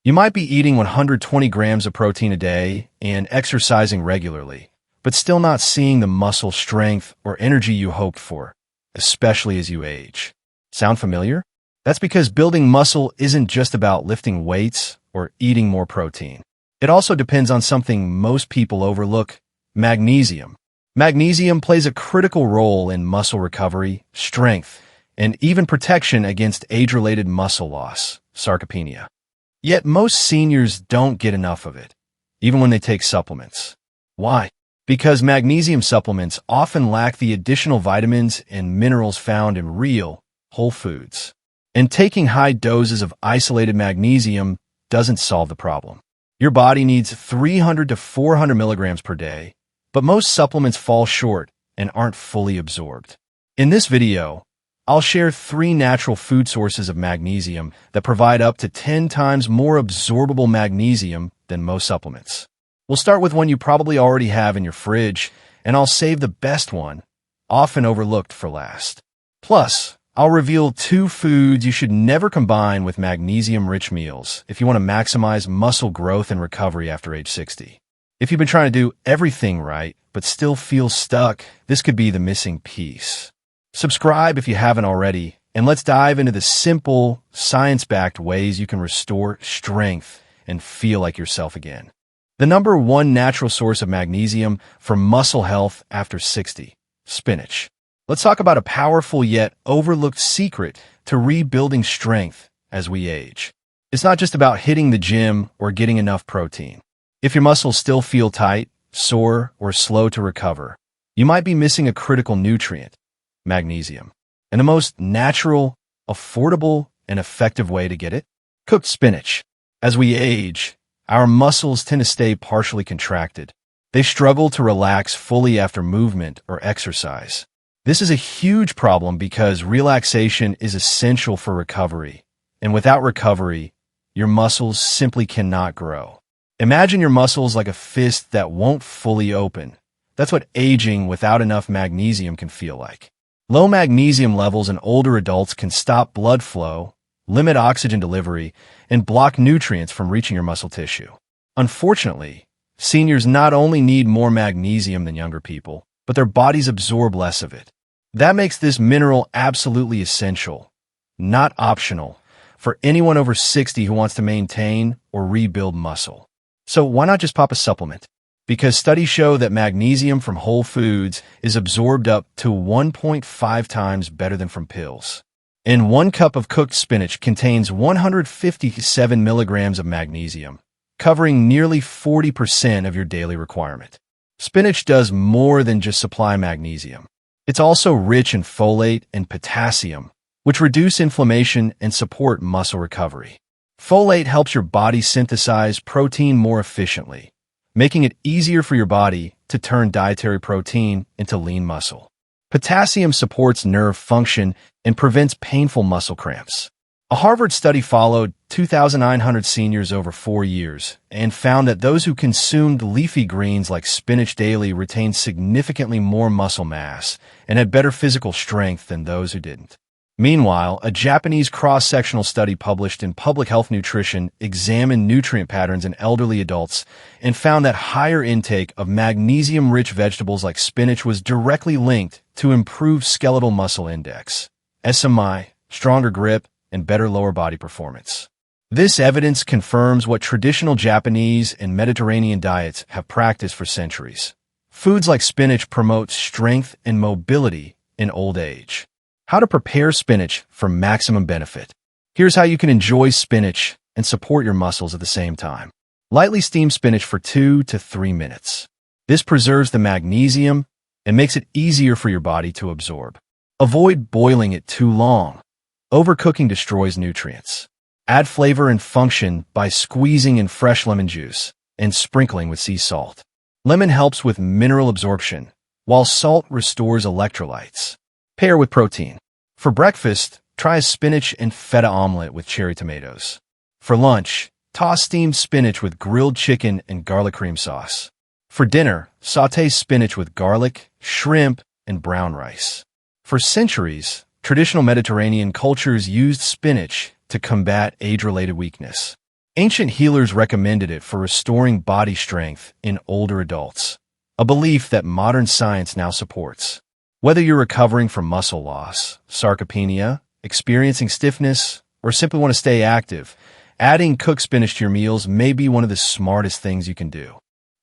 You might be eating 120 grams of protein a day and exercising regularly, but still not seeing the muscle strength or energy you hoped for, especially as you age. Sound familiar? That's because building muscle isn't just about lifting weights or eating more protein. It also depends on something most people overlook: magnesium. Magnesium plays a critical role in muscle recovery, strength, and even protection against age-related muscle loss, sarcopenia. Yet most seniors don't get enough of it, even when they take supplements. Why? Because magnesium supplements often lack the additional vitamins and minerals found in real, whole foods. And taking high doses of isolated magnesium doesn't solve the problem. Your body needs 300 to 400 milligrams per day, but most supplements fall short and aren't fully absorbed. In this video, I'll share 3 natural food sources of magnesium that provide up to 10 times more absorbable magnesium than most supplements. We'll start with one you probably already have in your fridge, and I'll save the best one, often overlooked, for last. Plus, I'll reveal 2 foods you should never combine with magnesium-rich meals if you want to maximize muscle growth and recovery after age 60. If you've been trying to do everything right but still feel stuck, this could be the missing piece. Subscribe if you haven't already, and let's dive into the simple, science-backed ways you can restore strength and feel like yourself again. The number 1 natural source of magnesium for muscle health after 60: spinach. Let's talk about a powerful yet overlooked secret to rebuilding strength as we age. It's not just about hitting the gym or getting enough protein. If your muscles still feel tight, sore, or slow to recover, you might be missing a critical nutrient: magnesium. And the most natural, affordable, and effective way to get it? Cooked spinach. As we age, our muscles tend to stay partially contracted. They struggle to relax fully after movement or exercise. This is a huge problem because relaxation is essential for recovery, and without recovery, your muscles simply cannot grow. Imagine your muscles like a fist that won't fully open. That's what aging without enough magnesium can feel like. Low magnesium levels in older adults can stop blood flow, limit oxygen delivery, and block nutrients from reaching your muscle tissue. Unfortunately, seniors not only need more magnesium than younger people, but their bodies absorb less of it. That makes this mineral absolutely essential, not optional, for anyone over 60 who wants to maintain or rebuild muscle. So why not just pop a supplement? Because studies show that magnesium from whole foods is absorbed up to 1.5 times better than from pills. And 1 cup of cooked spinach contains 157 milligrams of magnesium, covering nearly 40% of your daily requirement. Spinach does more than just supply magnesium. It's also rich in folate and potassium, which reduce inflammation and support muscle recovery. Folate helps your body synthesize protein more efficiently, making it easier for your body to turn dietary protein into lean muscle. Potassium supports nerve function and prevents painful muscle cramps. A Harvard study followed 2,900 seniors over 4 years and found that those who consumed leafy greens like spinach daily retained significantly more muscle mass and had better physical strength than those who didn't. Meanwhile, a Japanese cross-sectional study published in Public Health Nutrition examined nutrient patterns in elderly adults and found that higher intake of magnesium-rich vegetables like spinach was directly linked to improved skeletal muscle index, SMI, stronger grip, and better lower body performance. This evidence confirms what traditional Japanese and Mediterranean diets have practiced for centuries. Foods like spinach promote strength and mobility in old age. How to prepare spinach for maximum benefit. Here's how you can enjoy spinach and support your muscles at the same time. Lightly steam spinach for 2 to 3 minutes. This preserves the magnesium and makes it easier for your body to absorb. Avoid boiling it too long. Overcooking destroys nutrients. Add flavor and function by squeezing in fresh lemon juice and sprinkling with sea salt. Lemon helps with mineral absorption, while salt restores electrolytes. Pair with protein. For breakfast, try a spinach and feta omelet with cherry tomatoes. For lunch, toss steamed spinach with grilled chicken and garlic cream sauce. For dinner, sauté spinach with garlic, shrimp, and brown rice. For centuries, traditional Mediterranean cultures used spinach to combat age-related weakness. Ancient healers recommended it for restoring body strength in older adults, a belief that modern science now supports. Whether you're recovering from muscle loss, sarcopenia, experiencing stiffness, or simply want to stay active, adding cooked spinach to your meals may be one of the smartest things you can do.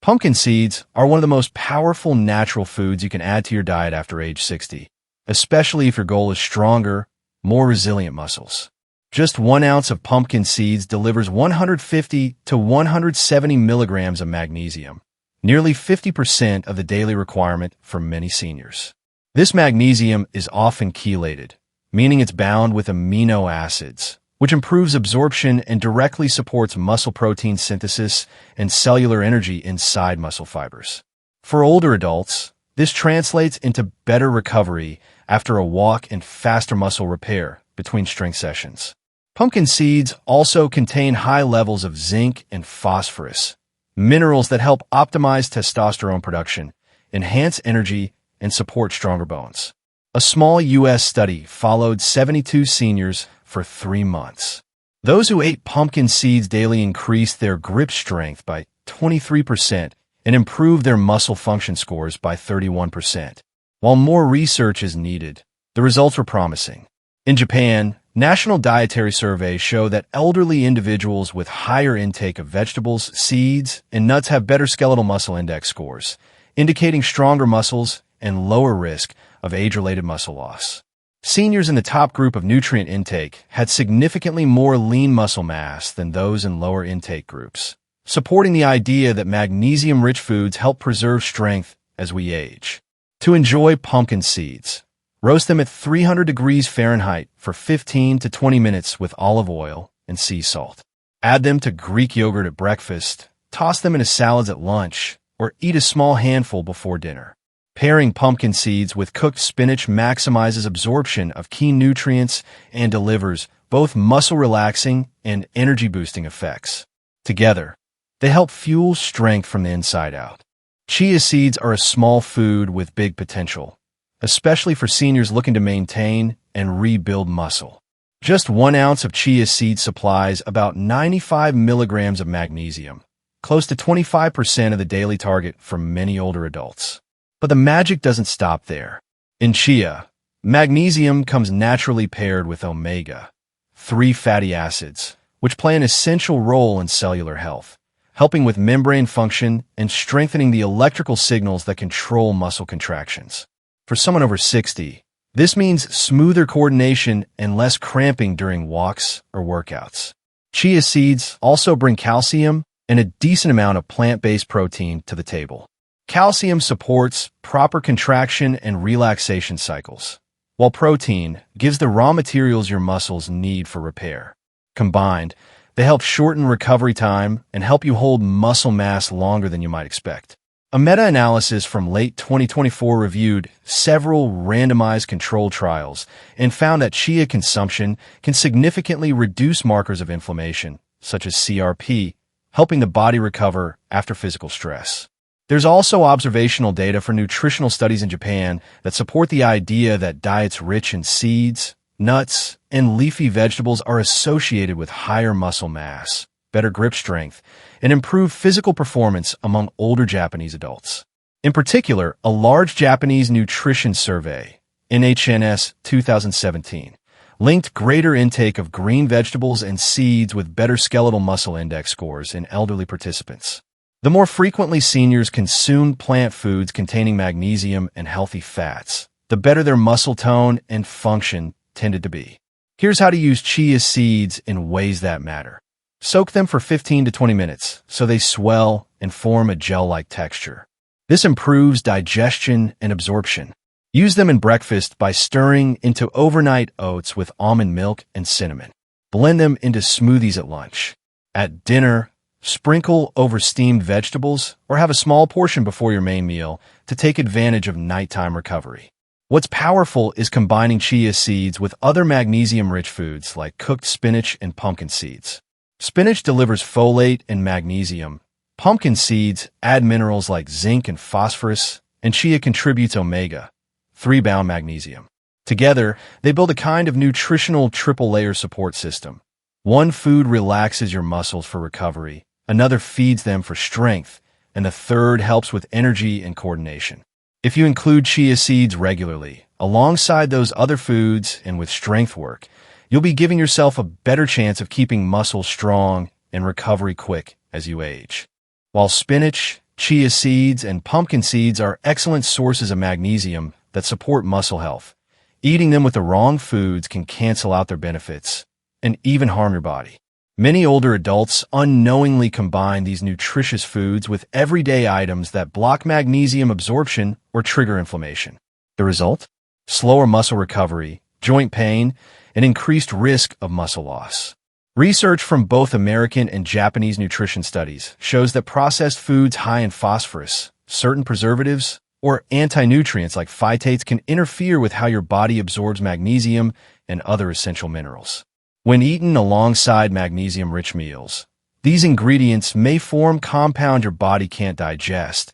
Pumpkin seeds are one of the most powerful natural foods you can add to your diet after age 60, especially if your goal is stronger, more resilient muscles. Just 1 ounce of pumpkin seeds delivers 150 to 170 milligrams of magnesium, nearly 50% of the daily requirement for many seniors. This magnesium is often chelated, meaning it's bound with amino acids, which improves absorption and directly supports muscle protein synthesis and cellular energy inside muscle fibers. For older adults, this translates into better recovery after a walk and faster muscle repair between strength sessions. Pumpkin seeds also contain high levels of zinc and phosphorus, minerals that help optimize testosterone production, enhance energy, and support stronger bones. A small U.S. study followed 72 seniors for 3 months. Those who ate pumpkin seeds daily increased their grip strength by 23% and improved their muscle function scores by 31%. While more research is needed, the results were promising. In Japan, national dietary surveys show that elderly individuals with higher intake of vegetables, seeds, and nuts have better skeletal muscle index scores, indicating stronger muscles and lower risk of age-related muscle loss. Seniors in the top group of nutrient intake had significantly more lean muscle mass than those in lower intake groups, supporting the idea that magnesium-rich foods help preserve strength as we age. To enjoy pumpkin seeds, roast them at 300 degrees Fahrenheit for 15 to 20 minutes with olive oil and sea salt. Add them to Greek yogurt at breakfast, toss them into salads at lunch, or eat a small handful before dinner. Pairing pumpkin seeds with cooked spinach maximizes absorption of key nutrients and delivers both muscle-relaxing and energy-boosting effects. Together, they help fuel strength from the inside out. Chia seeds are a small food with big potential, especially for seniors looking to maintain and rebuild muscle. Just 1 ounce of chia seed supplies about 95 milligrams of magnesium, close to 25% of the daily target for many older adults. But the magic doesn't stop there. In chia, magnesium comes naturally paired with omega-3 fatty acids, which play an essential role in cellular health, helping with membrane function and strengthening the electrical signals that control muscle contractions. For someone over 60, this means smoother coordination and less cramping during walks or workouts. Chia seeds also bring calcium and a decent amount of plant-based protein to the table. Calcium supports proper contraction and relaxation cycles, while protein gives the raw materials your muscles need for repair. Combined, they help shorten recovery time and help you hold muscle mass longer than you might expect. A meta-analysis from late 2024 reviewed several randomized controlled trials and found that chia consumption can significantly reduce markers of inflammation, such as CRP, helping the body recover after physical stress. There's also observational data for nutritional studies in Japan that support the idea that diets rich in seeds, nuts, and leafy vegetables are associated with higher muscle mass, better grip strength, and improved physical performance among older Japanese adults. In particular, a large Japanese nutrition survey, NHNS 2017, linked greater intake of green vegetables and seeds with better skeletal muscle index scores in elderly participants. The more frequently seniors consumed plant foods containing magnesium and healthy fats, the better their muscle tone and function tended to be. Here's how to use chia seeds in ways that matter. Soak them for 15 to 20 minutes so they swell and form a gel-like texture. This improves digestion and absorption. Use them in breakfast by stirring into overnight oats with almond milk and cinnamon. Blend them into smoothies at lunch. At dinner, sprinkle over steamed vegetables or have a small portion before your main meal to take advantage of nighttime recovery. What's powerful is combining chia seeds with other magnesium-rich foods like cooked spinach and pumpkin seeds. Spinach delivers folate and magnesium. Pumpkin seeds add minerals like zinc and phosphorus, and chia contributes omega-3 bound magnesium. Together, they build a kind of nutritional triple-layer support system. One food relaxes your muscles for recovery, another feeds them for strength, and the third helps with energy and coordination. If you include chia seeds regularly, alongside those other foods and with strength work, you'll be giving yourself a better chance of keeping muscles strong and recovery quick as you age. While spinach, chia seeds, and pumpkin seeds are excellent sources of magnesium that support muscle health, eating them with the wrong foods can cancel out their benefits and even harm your body. Many older adults unknowingly combine these nutritious foods with everyday items that block magnesium absorption or trigger inflammation. The result? Slower muscle recovery, joint pain, and increased risk of muscle loss. Research from both American and Japanese nutrition studies shows that processed foods high in phosphorus, certain preservatives, or anti-nutrients like phytates can interfere with how your body absorbs magnesium and other essential minerals. When eaten alongside magnesium-rich meals, these ingredients may form compounds your body can't digest,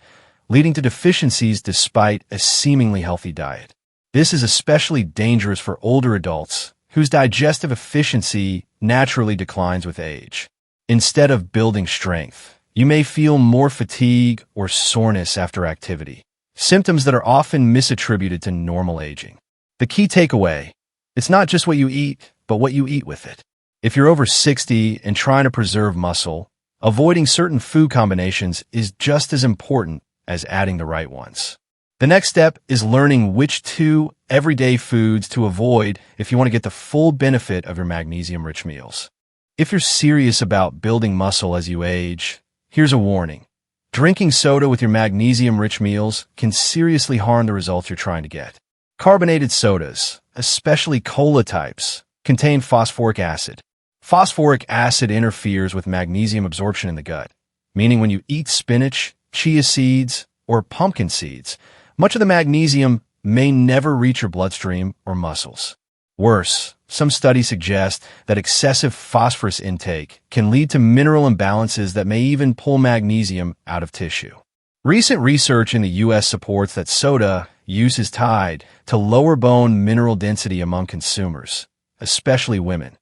leading to deficiencies despite a seemingly healthy diet. This is especially dangerous for older adults whose digestive efficiency naturally declines with age. Instead of building strength, you may feel more fatigue or soreness after activity, symptoms that are often misattributed to normal aging. The key takeaway: it's not just what you eat, but what you eat with it. If you're over 60 and trying to preserve muscle, avoiding certain food combinations is just as important as adding the right ones. The next step is learning which 2 everyday foods to avoid if you want to get the full benefit of your magnesium-rich meals. If you're serious about building muscle as you age, here's a warning. Drinking soda with your magnesium-rich meals can seriously harm the results you're trying to get. Carbonated sodas, especially cola types, contain phosphoric acid. Phosphoric acid interferes with magnesium absorption in the gut, meaning when you eat spinach, chia seeds, or pumpkin seeds, much of the magnesium may never reach your bloodstream or muscles. Worse, some studies suggest that excessive phosphorus intake can lead to mineral imbalances that may even pull magnesium out of tissue. Recent research in the U.S. supports that soda use is tied to lower bone mineral density among consumers, especially women,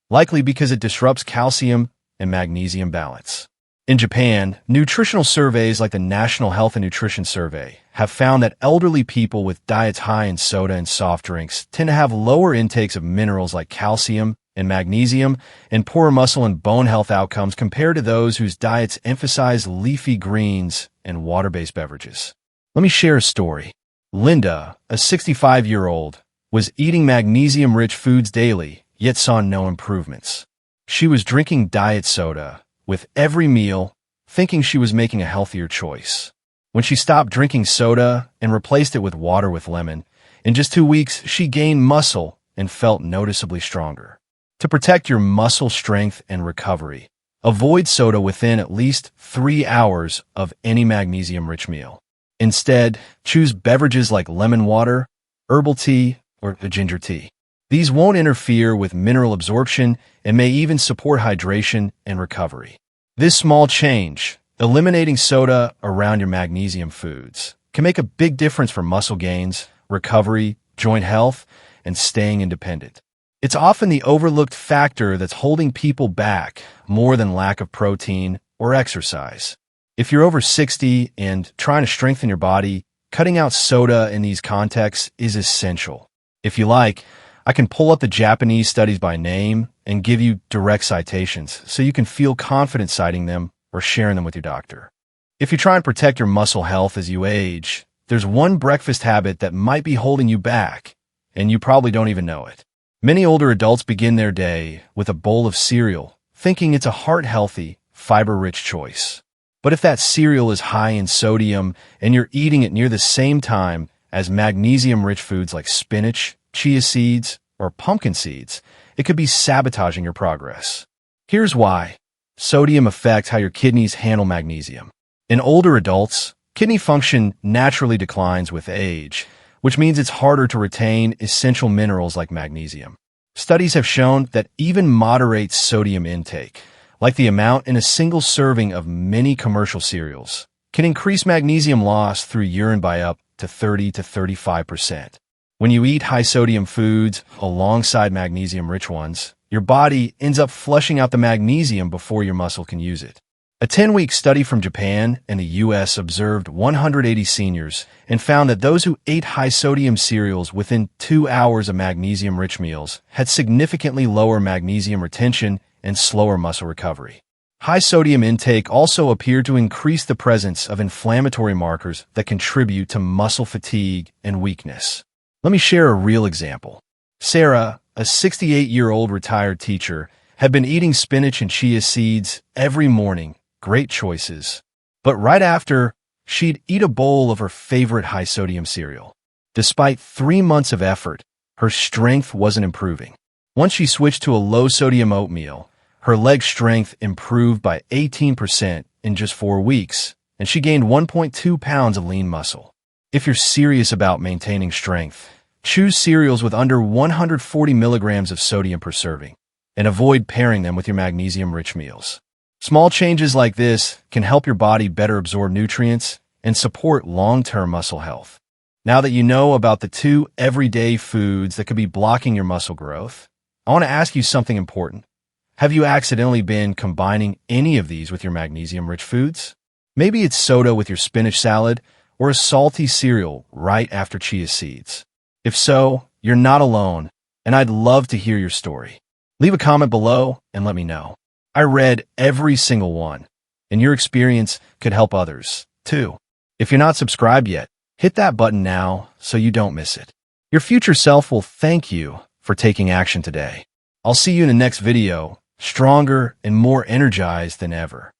likely because it disrupts calcium and magnesium balance. In Japan, nutritional surveys like the National Health and Nutrition Survey have found that elderly people with diets high in soda and soft drinks tend to have lower intakes of minerals like calcium and magnesium and poorer muscle and bone health outcomes compared to those whose diets emphasize leafy greens and water-based beverages. Let me share a story. Linda, a 65-year-old, was eating magnesium-rich foods daily, yet saw no improvements. She was drinking diet soda with every meal, thinking she was making a healthier choice. When she stopped drinking soda and replaced it with water with lemon, in just 2 weeks, she gained muscle and felt noticeably stronger. To protect your muscle strength and recovery, avoid soda within at least 3 hours of any magnesium-rich meal. Instead, choose beverages like lemon water, herbal tea, or ginger tea. These won't interfere with mineral absorption and may even support hydration and recovery. This small change, eliminating soda around your magnesium foods, can make a big difference for muscle gains, recovery, joint health, and staying independent. It's often the overlooked factor that's holding people back more than lack of protein or exercise. If you're over 60 and trying to strengthen your body, cutting out soda in these contexts is essential. If you like, I can pull up the Japanese studies by name and give you direct citations so you can feel confident citing them or sharing them with your doctor. If you try and protect your muscle health as you age, there's one breakfast habit that might be holding you back, and you probably don't even know it. Many older adults begin their day with a bowl of cereal, thinking it's a heart-healthy, fiber-rich choice. But if that cereal is high in sodium and you're eating it near the same time as magnesium-rich foods like spinach, chia seeds, or pumpkin seeds, it could be sabotaging your progress. Here's why. Sodium affects how your kidneys handle magnesium. In older adults, kidney function naturally declines with age, which means it's harder to retain essential minerals like magnesium. Studies have shown that even moderate sodium intake, like the amount in a single serving of many commercial cereals, can increase magnesium loss through urine by up to 30 to 35%. When you eat high-sodium foods alongside magnesium-rich ones, your body ends up flushing out the magnesium before your muscle can use it. A 10-week study from Japan and the U.S. observed 180 seniors and found that those who ate high-sodium cereals within 2 hours of magnesium-rich meals had significantly lower magnesium retention and slower muscle recovery. High-sodium intake also appeared to increase the presence of inflammatory markers that contribute to muscle fatigue and weakness. Let me share a real example. Sarah, a 68-year-old retired teacher, had been eating spinach and chia seeds every morning. Great choices. But right after, she'd eat a bowl of her favorite high-sodium cereal. Despite 3 months of effort, her strength wasn't improving. Once she switched to a low-sodium oatmeal, her leg strength improved by 18% in just 4 weeks, and she gained 1.2 pounds of lean muscle. If you're serious about maintaining strength, choose cereals with under 140 milligrams of sodium per serving, and avoid pairing them with your magnesium-rich meals. Small changes like this can help your body better absorb nutrients and support long-term muscle health. Now that you know about the 2 everyday foods that could be blocking your muscle growth, I want to ask you something important. Have you accidentally been combining any of these with your magnesium-rich foods? Maybe it's soda with your spinach salad or a salty cereal right after chia seeds. If so, you're not alone, and I'd love to hear your story. Leave a comment below and let me know. I read every single one, and your experience could help others, too. If you're not subscribed yet, hit that button now so you don't miss it. Your future self will thank you for taking action today. I'll see you in the next video, stronger and more energized than ever.